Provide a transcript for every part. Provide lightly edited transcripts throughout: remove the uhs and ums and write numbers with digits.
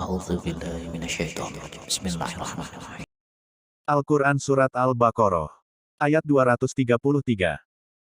أعوذ بالله من الشيطان الرجيم بسم الله الرحمن الرحيم Al-Quran Surat Al-Baqarah. Ayat 233.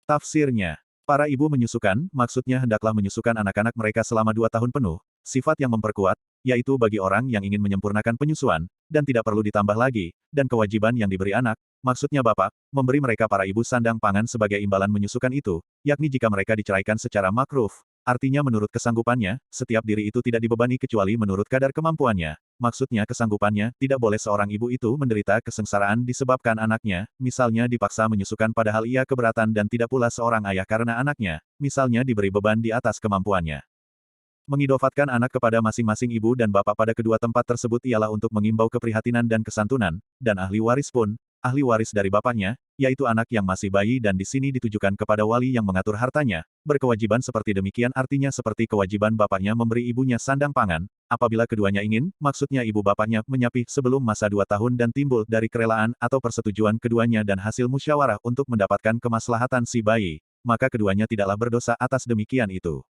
Tafsirnya. Para ibu menyusukan, maksudnya hendaklah menyusukan anak-anak mereka selama 2 tahun penuh, sifat yang memperkuat, yaitu bagi orang yang ingin menyempurnakan penyusuan, dan tidak perlu ditambah lagi, dan kewajiban yang diberi anak, maksudnya bapak, memberi mereka para ibu sandang pangan sebagai imbalan menyusukan itu, yakni jika mereka diceraikan secara makruf, artinya menurut kesanggupannya, setiap diri itu tidak dibebani kecuali menurut kadar kemampuannya. Maksudnya kesanggupannya, tidak boleh seorang ibu itu menderita kesengsaraan disebabkan anaknya, misalnya dipaksa menyusukan padahal ia keberatan dan tidak pula seorang ayah karena anaknya, misalnya diberi beban di atas kemampuannya. Mengidofatkan anak kepada masing-masing ibu dan bapak pada kedua tempat tersebut ialah untuk mengimbau keprihatinan dan kesantunan, dan ahli waris pun, ahli waris dari bapaknya, yaitu anak yang masih bayi dan di sini ditujukan kepada wali yang mengatur hartanya, berkewajiban seperti demikian artinya seperti kewajiban bapaknya memberi ibunya sandang pangan, apabila keduanya ingin, maksudnya ibu bapaknya, menyapih sebelum masa 2 tahun dan timbul dari kerelaan atau persetujuan keduanya dan hasil musyawarah untuk mendapatkan kemaslahatan si bayi, maka keduanya tidaklah berdosa atas demikian itu.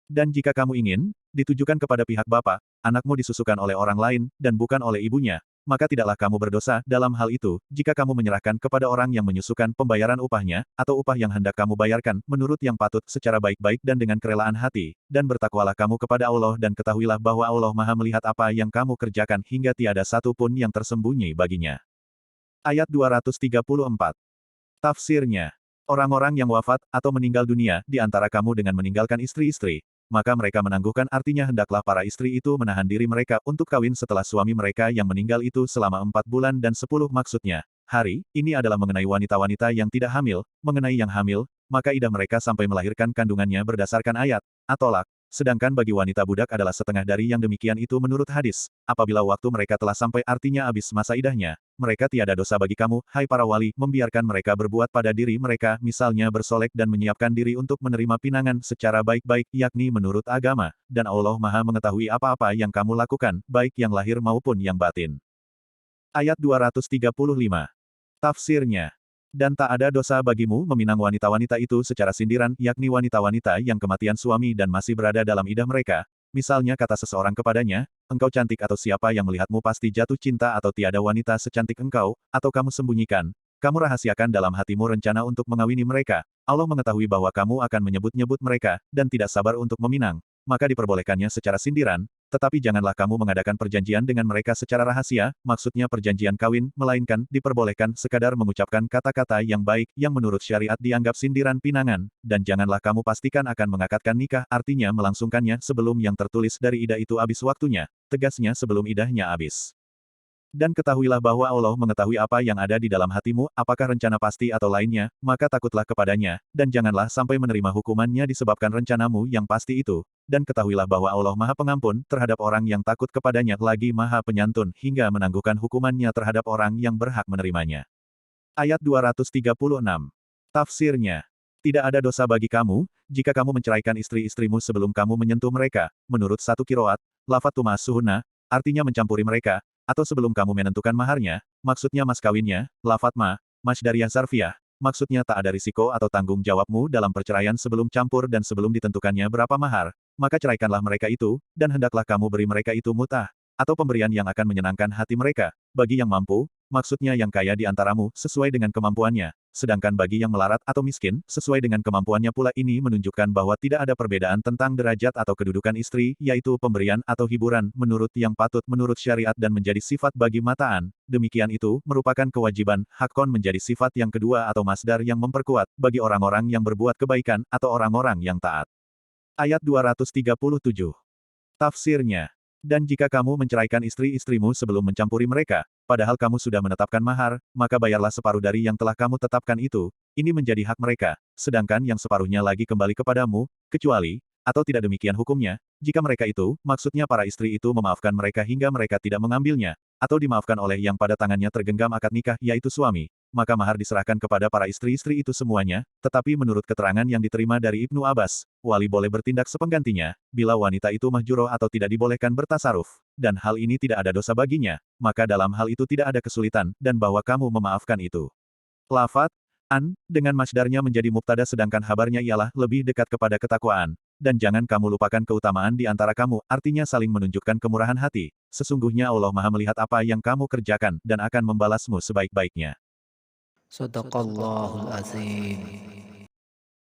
Dan jika kamu ingin, ditujukan kepada pihak bapak, anakmu disusukan oleh orang lain, dan bukan oleh ibunya, maka tidaklah kamu berdosa dalam hal itu, jika kamu menyerahkan kepada orang yang menyusukan pembayaran upahnya, atau upah yang hendak kamu bayarkan, menurut yang patut, secara baik-baik dan dengan kerelaan hati, dan bertakwalah kamu kepada Allah dan ketahuilah bahwa Allah Maha melihat apa yang kamu kerjakan hingga tiada satu pun yang tersembunyi baginya. Ayat 234. Tafsirnya. Orang-orang yang wafat, atau meninggal dunia, di antara kamu dengan meninggalkan istri-istri, maka mereka menangguhkan artinya hendaklah para istri itu menahan diri mereka untuk kawin setelah suami mereka yang meninggal itu selama 4 bulan dan 10 maksudnya. Hari, ini adalah mengenai wanita-wanita yang tidak hamil, mengenai yang hamil, maka idah mereka sampai melahirkan kandungannya berdasarkan ayat, atolak. Sedangkan bagi wanita budak adalah setengah dari yang demikian itu menurut hadis, apabila waktu mereka telah sampai artinya habis masa idahnya, mereka tiada dosa bagi kamu, hai para wali, membiarkan mereka berbuat pada diri mereka, misalnya bersolek dan menyiapkan diri untuk menerima pinangan secara baik-baik, yakni menurut agama, dan Allah Maha mengetahui apa-apa yang kamu lakukan, baik yang lahir maupun yang batin. Ayat 235. Tafsirnya. Dan tak ada dosa bagimu meminang wanita-wanita itu secara sindiran, yakni wanita-wanita yang kematian suami dan masih berada dalam idah mereka. Misalnya kata seseorang kepadanya, engkau cantik atau siapa yang melihatmu pasti jatuh cinta atau tiada wanita secantik engkau, atau kamu sembunyikan, kamu rahasiakan dalam hatimu rencana untuk mengawini mereka. Allah mengetahui bahwa kamu akan menyebut-nyebut mereka, dan tidak sabar untuk meminang, maka diperbolehkannya secara sindiran, tetapi janganlah kamu mengadakan perjanjian dengan mereka secara rahasia, maksudnya perjanjian kawin, melainkan, diperbolehkan sekadar mengucapkan kata-kata yang baik, yang menurut syariat dianggap sindiran pinangan, dan janganlah kamu pastikan akan mengakadkan nikah, artinya melangsungkannya sebelum yang tertulis dari idah itu habis waktunya, tegasnya sebelum idahnya habis. Dan ketahuilah bahwa Allah mengetahui apa yang ada di dalam hatimu, apakah rencana pasti atau lainnya, maka takutlah kepadanya, dan janganlah sampai menerima hukumannya disebabkan rencanamu yang pasti itu. Dan ketahuilah bahwa Allah Maha Pengampun terhadap orang yang takut kepadanya, lagi Maha Penyantun hingga menangguhkan hukumannya terhadap orang yang berhak menerimanya. Ayat 236. Tafsirnya. Tidak ada dosa bagi kamu, jika kamu menceraikan istri-istrimu sebelum kamu menyentuh mereka, menurut satu kiroat, lafat tumassuhunna, artinya mencampuri mereka, atau sebelum kamu menentukan maharnya, maksudnya mas kawinnya, lafat masdariyah zarfiyah, maksudnya tak ada risiko atau tanggung jawabmu dalam perceraian sebelum campur dan sebelum ditentukannya berapa mahar, maka ceraikanlah mereka itu, dan hendaklah kamu beri mereka itu mutah, atau pemberian yang akan menyenangkan hati mereka, bagi yang mampu, maksudnya yang kaya di antaramu, sesuai dengan kemampuannya, sedangkan bagi yang melarat atau miskin, sesuai dengan kemampuannya pula. Ini menunjukkan bahwa tidak ada perbedaan tentang derajat atau kedudukan istri, yaitu pemberian atau hiburan, menurut yang patut menurut syariat dan menjadi sifat bagi mataan, demikian itu, merupakan kewajiban, hakon menjadi sifat yang kedua atau masdar yang memperkuat, bagi orang-orang yang berbuat kebaikan, atau orang-orang yang taat. Ayat 237. Tafsirnya. Dan jika kamu menceraikan istri-istrimu sebelum mencampuri mereka, padahal kamu sudah menetapkan mahar, maka bayarlah separuh dari yang telah kamu tetapkan itu, ini menjadi hak mereka, sedangkan yang separuhnya lagi kembali kepadamu, kecuali, atau tidak demikian hukumnya, jika mereka itu, maksudnya para istri itu memaafkan mereka hingga mereka tidak mengambilnya, atau dimaafkan oleh yang pada tangannya tergenggam akad nikah, yaitu suami, maka mahar diserahkan kepada para istri-istri itu semuanya, tetapi menurut keterangan yang diterima dari Ibnu Abbas, wali boleh bertindak sepenggantinya, bila wanita itu mahjuroh atau tidak dibolehkan bertasaruf, dan hal ini tidak ada dosa baginya, maka dalam hal itu tidak ada kesulitan, dan bahwa kamu memaafkan itu. Lafat, dengan masdarnya menjadi mubtada sedangkan habarnya ialah lebih dekat kepada ketakwaan, Dan jangan kamu lupakan keutamaan di antara kamu, artinya saling menunjukkan kemurahan hati. Sesungguhnya Allah Maha melihat apa yang kamu kerjakan dan akan membalasmu sebaik-baiknya. Sadaqallahul azim.